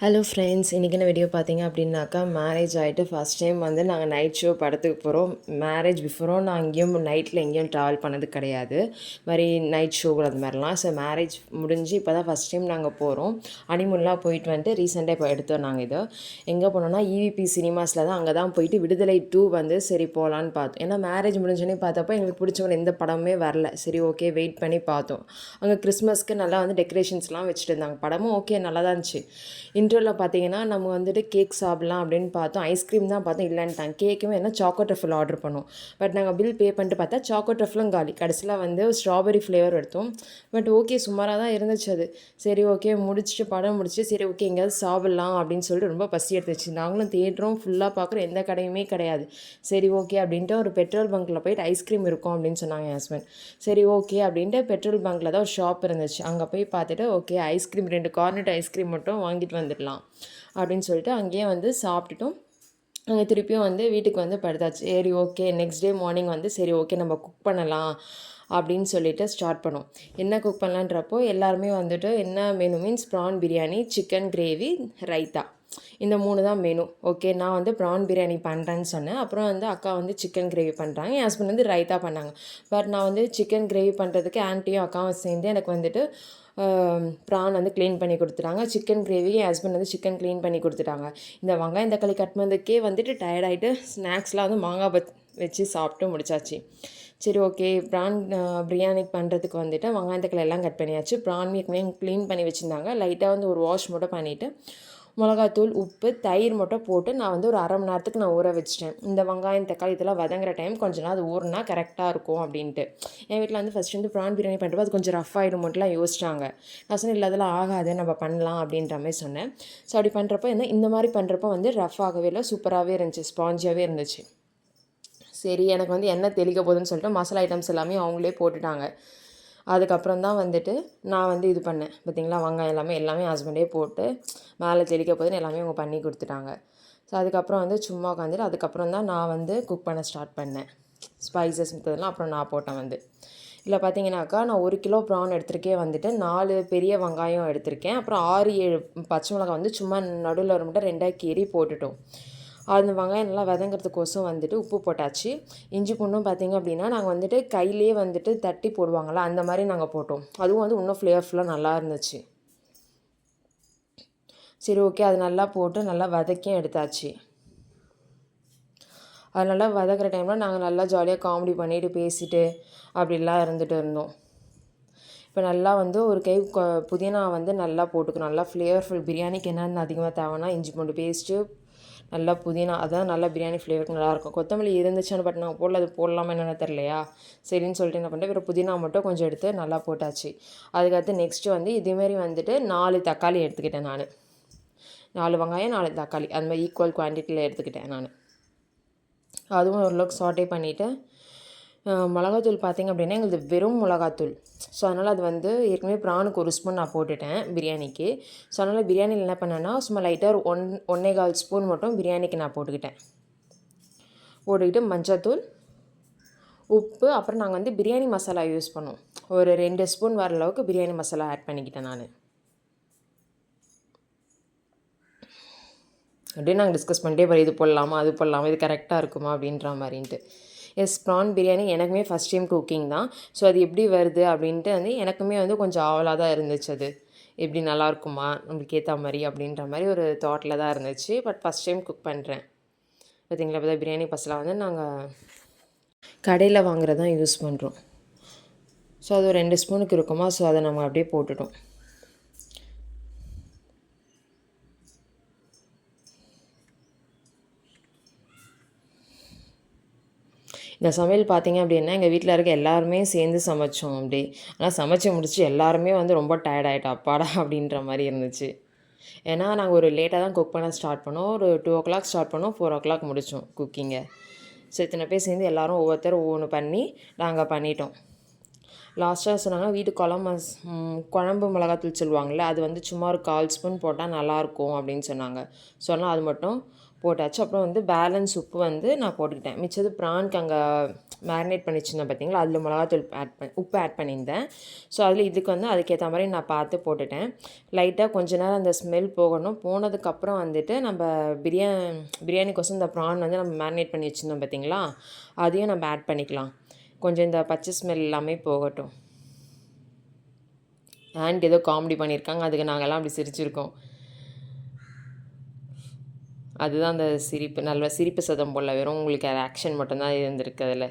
Hello friends, இன்றைக்கின video பார்த்தீங்க அப்படின்னாக்கா marriage ஆகிட்டு ஃபஸ்ட் டைம் வந்து நாங்கள் நைட் ஷோ படத்துக்கு போகிறோம். மேரேஜ் பிஃபோரும் நான் எங்கேயும் நைட்டில் எங்கேயும் ட்ராவல் பண்ணது கிடையாது, மாதிரி நைட் ஷோ அது மாதிரிலாம். ஸோ மேரேஜ் முடிஞ்சு இப்போ தான் ஃபஸ்ட் டைம் நாங்கள் போகிறோம். ஹனிமூன்லாம் போயிட்டு வந்துட்டு ரீசெண்டாக இப்போ எடுத்தோம். நாங்கள் இதை எங்கே போனோம்னா EVP சினிமாஸில் தான். அங்கே தான் போயிட்டு விடுதலை 2 வந்து சரி போகலான்னு பார்த்தோம். ஏன்னா மேரேஜ் முடிஞ்சோடனே பார்த்தப்போ எங்களுக்கு பிடிச்சவங்க எந்த படமே வரல. சரி ஓகே வெயிட் பண்ணி பார்த்தோம். அங்கே கிறிஸ்மஸ்க்கு நல்லா வந்து டெக்கரேஷன்ஸ்லாம் வச்சுட்டு இருந்தாங்க. படமும் ஓகே நல்லா தான் இருந்துச்சு. இன்டர்வலில் பார்த்தீங்கன்னா நம்ம வந்துட்டு கேக் சாப்பிட்லாம் அப்படின்னு பார்த்தோம். ஐஸ்கிரீம் தான் பார்த்தோம், இல்லைன்ட்டாங்க. கேக்குமே என்ன சாக்கோ ட்ரஃபிள் ஆர்டர் பண்ணோம். பட் நாங்கள் பில் பே பண்ணிட்டு பார்த்தா சாக்கோ ட்ரஃபிளும் காலி. கடைசியில் வந்து ஸ்ட்ராபெரி ஃப்ளேவர் எடுத்தோம். பட் ஓகே சுமாராக தான் இருந்துச்சு அது. சரி ஓகே முடிச்சுட்டு படம் முடிச்சுட்டு சரி ஓகே எங்கேயாவது சாப்பிட்லாம் அப்படின்னு சொல்லிட்டு ரொம்ப பசி எடுத்துச்சு. நாங்களும் தேடுறோம், ஃபுல்லாக பார்க்குறோம், எந்த கடையுமே கிடையாது. சரி ஓகே அப்படின்ட்டு ஒரு பெட்ரோல் பங்க்கில் போயிட்டு ஐஸ்கிரீம் இருக்கும் அப்படின்னு சொன்னாங்க என் ஹஸ்பண்ட். சரி ஓகே அப்படின்ட்டு பெட்ரோல் பங்க்கில் தான் ஒரு ஷாப் இருந்துச்சு. அங்கே போய் பார்த்துட்டு ஓகே ஐஸ்கிரீம் 2 கார்னெட் ஐஸ்கிரீம் மட்டும் வாங்கிட்டு வந்துடலாம் அப்படின்னு சொல்லிட்டு அங்கேயே வந்து சாப்பிட்டுட்டோம். அங்கே திருப்பியும் வந்து வீட்டுக்கு வந்து படுத்தாச்சு. சரி ஓகே நெக்ஸ்ட் டே மார்னிங் வந்து சரி ஓகே நம்ம குக் பண்ணலாம் அப்படின்னு சொல்லிட்டு ஸ்டார்ட் பண்ணோம். என்ன குக் பண்ணலான்றப்போ எல்லாருமே வந்துட்டு என்ன menu means prawn biryani, chicken gravy, raita, இந்த 3 தான் மெனு. ஓகே நான் வந்து ப்ரான் பிரியாணி பண்ணுறேன்னு சொன்னேன். அப்புறம் வந்து அக்கா வந்து சிக்கன் கிரேவி பண்ணுறாங்க. என் ஹஸ்பண்ட் வந்து ரைத்தா பண்ணாங்க. பட் நான் வந்து சிக்கன் கிரேவி பண்ணுறதுக்கு ஆன்ட்டியும் அக்காவும் சேர்ந்து எனக்கு வந்துட்டு ப்ரான் வந்து க்ளீன் பண்ணி கொடுத்துட்டாங்க. சிக்கன் கிரேவி என் ஹஸ்பண்ட் வந்து சிக்கன் க்ளீன் பண்ணி கொடுத்துட்டாங்க. இந்த வெங்காயம் தக்காளி கட் பண்ணதுக்கே வந்துட்டு டயர்டாகிட்டு ஸ்நாக்ஸ்லாம் வந்து மாங்காய் வச்சு சாப்பிட்டு முடிச்சாச்சு. சரி ஓகே ப்ரான் பிரியாணி பண்ணுறதுக்கு வந்துட்டு வெங்காயம் தக்காளி எல்லாம் கட் பண்ணியாச்சு. ப்ரான் க்ளீன் பண்ணி வச்சுருந்தாங்க. லைட்டாக வந்து ஒரு வாஷ் மட்டும் பண்ணிவிட்டு மிளகாத்தூள், உப்பு, தயிர் மட்டும் போட்டு நான் வந்து ஒரு அரை மணி நேரத்துக்கு நான் ஊற வச்சிட்டேன். இந்த வெங்காயம் தக்காளி இதெல்லாம் வதங்குற டைம் கொஞ்சம் நாள் அது ஊறினா கரெக்டாக இருக்கும் அப்படின்ட்டு. என் வீட்டில் வந்து ஃபஸ்ட்டு வந்து ப்ரான் பிரியாணி பண்ணுறப்போ அது கொஞ்சம் ரஃப் ஆகிடுமோட்டுலாம் யோசிச்சாங்க. நான் சொன்னேன் இல்லை அதெல்லாம் ஆகாது, நம்ம பண்ணலாம் அப்படின்ற மாதிரி சொன்னேன். ஸோ அப்படி பண்ணுறப்போ இந்த மாதிரி பண்ணுறப்போ வந்து ரஃப் ஆகவே இல்லை, சூப்பராகவே இருந்துச்சு, ஸ்பாஞ்சாகவே இருந்துச்சு. சரி எனக்கு வந்து எண்ணெய் தெளிக்க போகுதுன்னு சொல்லிட்டு மசாலா ஐட்டம்ஸ் எல்லாமே அவங்களே போட்டுட்டாங்க. அதுக்கப்புறம் தான் வந்துட்டு நான் வந்து இது பண்ணேன். பார்த்திங்களா வெங்காயம் எல்லாமே ஹஸ்பண்டே போட்டு மேலே தெளிக்க போதுன்னு எல்லாமே அவங்க பண்ணி கொடுத்துட்டாங்க. ஸோ அதுக்கப்புறம் வந்து சும்மா உட்காந்துட்டு அதுக்கப்புறம் தான் நான் வந்து குக் பண்ண ஸ்டார்ட் பண்ணேன். ஸ்பைசஸ் மித்ததெல்லாம் அப்புறம் நான் போட்டேன் வந்து. இல்லை பார்த்தீங்கன்னாக்கா நான் 1 கிலோ ப்ரான் எடுத்திருக்கே வந்துட்டு 4 பெரிய வெங்காயம் எடுத்திருக்கேன். அப்புறம் 6-7 பச்சை மிளகாய் வந்து சும்மா நடுவில் ஒரு மட்டும் 2 கீறி போட்டுட்டோம். அந்த வெங்காயம் நல்லா வதங்கிறதுக்கோசம் வந்துட்டு உப்பு போட்டாச்சு. இஞ்சி பூண்டும் பார்த்திங்க அப்படின்னா நாங்கள் வந்துட்டு கையிலே வந்துட்டு தட்டி போடுவாங்களா அந்த மாதிரி நாங்கள் போட்டோம். அதுவும் வந்து இன்னும் ஃப்ளேவர்ஃபுல்லாக நல்லா இருந்துச்சு. சரி ஓகே அது நல்லா போட்டு நல்லா வதக்கியும் எடுத்தாச்சு. அது நல்லா வதக்கிற டைமில் நாங்கள் நல்லா ஜாலியாக காமெடி பண்ணிவிட்டு பேசிட்டு அப்படிலாம் இருந்துகிட்டு இருந்தோம். இப்போ நல்லா வந்து ஒரு கை புதினா வந்து நல்லா போட்டுக்கணும். நல்லா ஃப்ளேவர்ஃபுல் பிரியாணிக்கு என்னென்ன அதிகமாக தேவைன்னா இஞ்சி பூண்டு பேஸ்ட்டு, நல்லா புதினா, அதான் நல்லா பிரியாணி ஃப்ளேவருக்கு நல்லாயிருக்கும். கொத்தமல்லி இருந்துச்சுன்னு பட் நாங்கள் போடல, அது போடலாமா என்னென்ன தெரியலையா, சரின்னு சொல்லிட்டு என்ன பண்ணிட்டேன், வெறும் புதினா மட்டும் கொஞ்சம் எடுத்து நல்லா போட்டாச்சு. அதுக்கடுத்து நெக்ஸ்ட்டு வந்து இதேமாரி வந்துட்டு 4 தக்காளி எடுத்துக்கிட்டேன் நான். 4 வெங்காயம் 4 தக்காளி அது மாதிரி ஈக்குவல் குவான்டிட்டியில் எடுத்துக்கிட்டேன் நான். அதுவும் ஓரளவுக்கு சாட்டே பண்ணிவிட்டு மிளகாத்தூள் பார்த்திங்க அப்படின்னா எங்களுக்கு வெறும் மிளகாத்தூள். ஸோ அதனால் அது வந்து ஏற்கனவே ப்ரானுக்கு 1 ஸ்பூன் நான் போட்டுட்டேன் பிரியாணிக்கு. ஸோ அதனால் பிரியாணியில் என்ன பண்ணேன்னா சும்மா லைட்டாக 1.25 ஸ்பூன் மட்டும் பிரியாணிக்கு நான் போட்டுக்கிட்டு மஞ்சத்தூள், உப்பு, அப்புறம் நாங்கள் வந்து பிரியாணி மசாலா யூஸ் பண்ணோம். ஒரு 2 ஸ்பூன் வர அளவுக்கு பிரியாணி மசாலா ஆட் பண்ணிக்கிட்டேன் நான். அப்படியே நாங்கள் டிஸ்கஸ் பண்ணிட்டே போகிறோம், இது போடலாமா அது போடலாமா, இது கரெக்டாக இருக்குமா அப்படின்ற மாதிரின்ட்டு. எஸ் ப்ரான் பிரியாணி எனக்குமே ஃபஸ்ட் டைம் குக்கிங் தான். ஸோ அது எப்படி வருது அப்படின்ட்டு வந்து எனக்குமே வந்து கொஞ்சம் ஆவலாக தான் இருந்துச்சு. அது எப்படி நல்லாயிருக்குமா நம்மளுக்கு ஏற்ற மாதிரி அப்படின்ற மாதிரி ஒரு தாட்டில் தான் இருந்துச்சு. பட் ஃபஸ்ட் டைம் குக் பண்ணுறேன். பார்த்திங்களா இப்போ தான் பிரியாணி மசாலா வந்து நாங்கள் கடையில் வாங்குறது தான் யூஸ் பண்ணுறோம். ஸோ அது ஒரு 2 ஸ்பூனுக்கு இருக்குமா, ஸோ அதை நம்ம அப்படியே போட்டுட்டோம். இந்த சமையல் பார்த்திங்க அப்படின்னா எங்கள் வீட்டில் இருக்க எல்லாருமே சேர்ந்து சமைச்சோம் அப்படி. ஆனால் சமைச்சு முடிச்சு எல்லாருமே வந்து ரொம்ப டயர்ட் ஆகிட்டோம், அப்பாடா அப்படின்ற மாதிரி இருந்துச்சு. ஏன்னா நாங்கள் ஒரு லேட்டாக தான் குக் பண்ண ஸ்டார்ட் பண்ணோம். ஒரு 2 o'clock ஸ்டார்ட் பண்ணோம், 4 o'clock முடித்தோம் குக்கிங்கை. ஸோ இத்தனை பேர் சேர்ந்து எல்லோரும் ஒவ்வொன்று பண்ணி நாங்கள் பண்ணிட்டோம். லாஸ்ட்டாக சொன்னாங்க வீட்டு குழம்பு மிளகாத்தூள் சொல்லுவாங்கள்ல, அது வந்து சும்மா ஒரு 1/4 ஸ்பூன் போட்டால் நல்லாயிருக்கும் அப்படின்னு சொன்னாங்க. சொன்னால் அது மட்டும் போட்டாச்சு. அப்புறம் வந்து பேலன்ஸ் உப்பு வந்து நான் போட்டுக்கிட்டேன். மிச்சது ப்ரான்க்கு அங்கே மேரினேட் பண்ணி வச்சுருந்தேன் பார்த்தீங்களா, அதில் மிளகாத்தூள் உப்பு ஆட் பண்ணியிருந்தேன். ஸோ அதில் இதுக்கு வந்து அதுக்கேற்ற மாதிரி நான் பார்த்து போட்டுட்டேன். லைட்டாக கொஞ்ச நேரம் அந்த ஸ்மெல் போகணும். போனதுக்கப்புறம் வந்துட்டு நம்ம பிரியாணிக்கோசம் இந்த ப்ரான் வந்து நம்ம மேரினேட் பண்ணி வச்சுருந்தோம் பார்த்தீங்களா, அதையும் நம்ம ஆட் பண்ணிக்கலாம். கொஞ்சம் இந்த பச்சை ஸ்மெல் எல்லாமே போகட்டும். ஆண்ட் ஏதோ காமெடி பண்ணியிருக்காங்க, அதுக்கு நாங்கள்லாம் அப்படி சிரிச்சிருக்கோம். அதுதான் அந்த சிரிப்பு, நல்ல சிரிப்பு சதம் போல், வெறும் உங்களுக்கு ஆக்ஷன் மட்டும்தான் இருந்திருக்கு அதில்.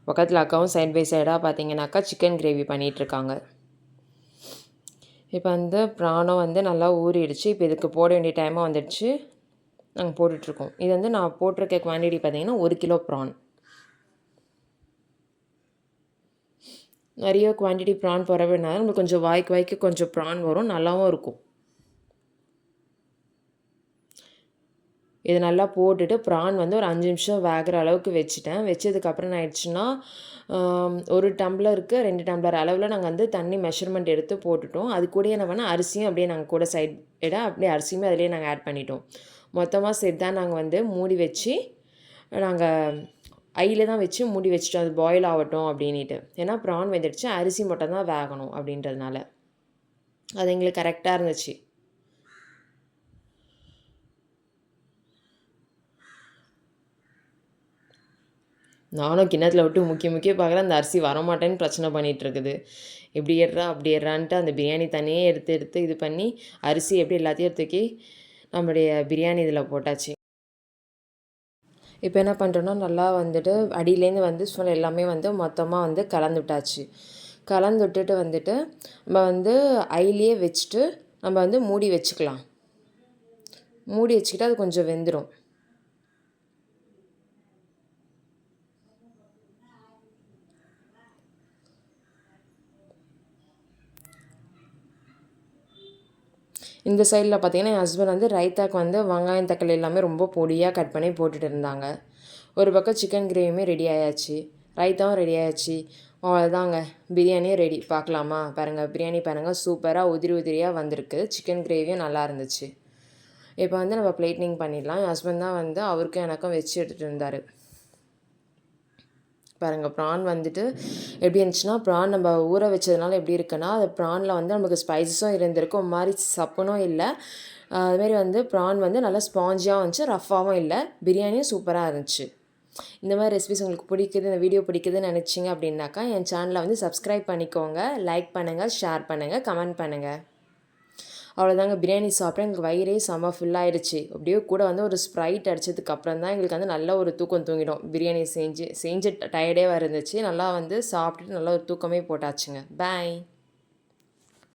பக்கத்தில் அக்காவும் சைட் பை சைடாக பார்த்தீங்கன்னாக்கா சிக்கன் கிரேவி பண்ணிகிட்ருக்காங்க. இப்போ வந்து ப்ரானும் வந்து நல்லா ஊறிடுச்சு. இப்போ இதுக்கு போட வேண்டிய டைமும் வந்துடுச்சு. நாங்கள் போட்டுட்ருக்கோம். இது வந்து நான் போட்டிருக்க குவான்டிட்டி பார்த்தீங்கன்னா 1 கிலோ ப்ரான். நிறைய குவான்டிட்டி ப்ரான் போகிறதுனால நம்மளுக்கு கொஞ்சம் வாய்க்கு கொஞ்சம் ப்ரான் வரும், நல்லாவும் இருக்கும். இது நல்லா போட்டுட்டு ப்ரான் வந்து ஒரு 5 நிமிஷம் வேகிற அளவுக்கு வச்சுட்டேன். வச்சதுக்கப்புறம் என்ன ஆயிடுச்சுன்னா, 1 டம்ளருக்கு 2 டம்ளர் அளவில் நாங்கள் வந்து தண்ணி மெஷர்மெண்ட் எடுத்து போட்டுட்டோம். அது கூடயே என்ன பண்ணால் அரிசியும் அப்படியே நாங்கள் கூட சைடாக அப்படியே அரிசியுமே அதிலே நாங்கள் ஆட் பண்ணிட்டோம். மொத்தமாக சேர்த்து தான் நாங்கள் வந்து மூடி வச்சு நாங்கள் ஐயில் தான் வச்சு மூடி வச்சுட்டோம், அது பாயில் ஆகட்டும் அப்படின்ட்டு. ஏன்னா ப்ரான் வெந்துடுச்சு, அரிசி மட்டும் தான் வேகணும் அப்படின்றதுனால. அது எங்களுக்கு கரெக்டாக இருந்துச்சு. நானும் கிண்ணத்தில் விட்டு முக்கிய பார்க்குறேன், அந்த அரிசி வரமாட்டேன்னு பிரச்சனை பண்ணிகிட்ருக்குது. இப்படி ஏறுறா அப்படி ஏறான்ட்டு அந்த பிரியாணி தண்ணியே எடுத்து இது பண்ணி அரிசி எப்படி எல்லாத்தையும் தூக்கி நம்மளுடைய பிரியாணி இதில் போட்டாச்சு. இப்போ என்ன பண்ணுறோன்னா, நல்லா வந்துட்டு அடியிலேருந்து வந்து ஸ்மெல் எல்லாமே வந்து மொத்தமாக வந்து கலந்து விட்டாச்சு. கலந்து விட்டுட்டு வந்துட்டு நம்ம வந்து ஐலேயே வச்சுட்டு நம்ம வந்து மூடி வச்சுக்கலாம். மூடி வச்சுக்கிட்டு அது கொஞ்சம் வெந்துடும். இந்த சைடில் பார்த்தீங்கன்னா என் ஹஸ்பண்ட் வந்து ரைத்தாக்கு வந்து வெங்காயம் தக்காளி எல்லாமே ரொம்ப பொடியாக கட் பண்ணி போட்டுட்டு இருந்தாங்க. ஒரு பக்கம் சிக்கன் கிரேவியுமே ரெடி ஆயாச்சு, ரைத்தாவும் ரெடி ஆயாச்சு. அவ்வளோதாங்க, பிரியாணியும் ரெடி. பார்க்கலாமா? பாருங்கள், பிரியாணி பாருங்கள், சூப்பராக உதிரியாக வந்திருக்கு. சிக்கன் கிரேவியும் நல்லா இருந்துச்சு. இப்போ வந்து நம்ம பிளேட்டிங் பண்ணிடலாம். என் ஹஸ்பண்ட் தான் வந்து அவருக்கும் எனக்கும் வச்சு எடுத்துகிட்டு இருந்தார். பாருங்கள், ப்ரான் வந்துட்டு எப்படி இருந்துச்சுன்னா, ப்ரான் நம்ம ஊற வச்சதுனால எப்படி இருக்குன்னா, அது ப்ரானில் வந்து நமக்கு ஸ்பைசஸும் இருந்திருக்கு, ஒரு மாதிரி சப்புனும் இல்லை. அதுமாரி வந்து ப்ரான் வந்து நல்லா ஸ்பாஞ்சியாகவும் இருந்துச்சு, ரஃப்பாகவும் இல்லை. பிரியாணியும் சூப்பராக இருந்துச்சு. இந்த மாதிரி ரெசிபிஸ் உங்களுக்கு பிடிக்குது, இந்த வீடியோ பிடிக்குதுன்னு நினச்சிங்க அப்படின்னாக்கா என் சேனலை வந்து சப்ஸ்கிரைப் பண்ணிக்கோங்க, லைக் பண்ணுங்கள், ஷேர் பண்ணுங்கள், கமெண்ட் பண்ணுங்கள். அவ்வளோதாங்க, பிரியாணி சாப்பிட்டேன். எங்களுக்கு வயிறே செம்ம ஃபுல்லாகிடுச்சு. அப்படியே கூட வந்து ஒரு ஸ்ப்ரைட் அடித்ததுக்கப்புறம் தான் எங்களுக்கு வந்து நல்ல ஒரு தூக்கம் தூங்கிடும். பிரியாணி செஞ்சு டயர்டே இருந்துச்சு. நல்லா வந்து சாப்பிட்டுட்டு நல்லா ஒரு தூக்கமே போட்டாச்சுங்க. பாய்.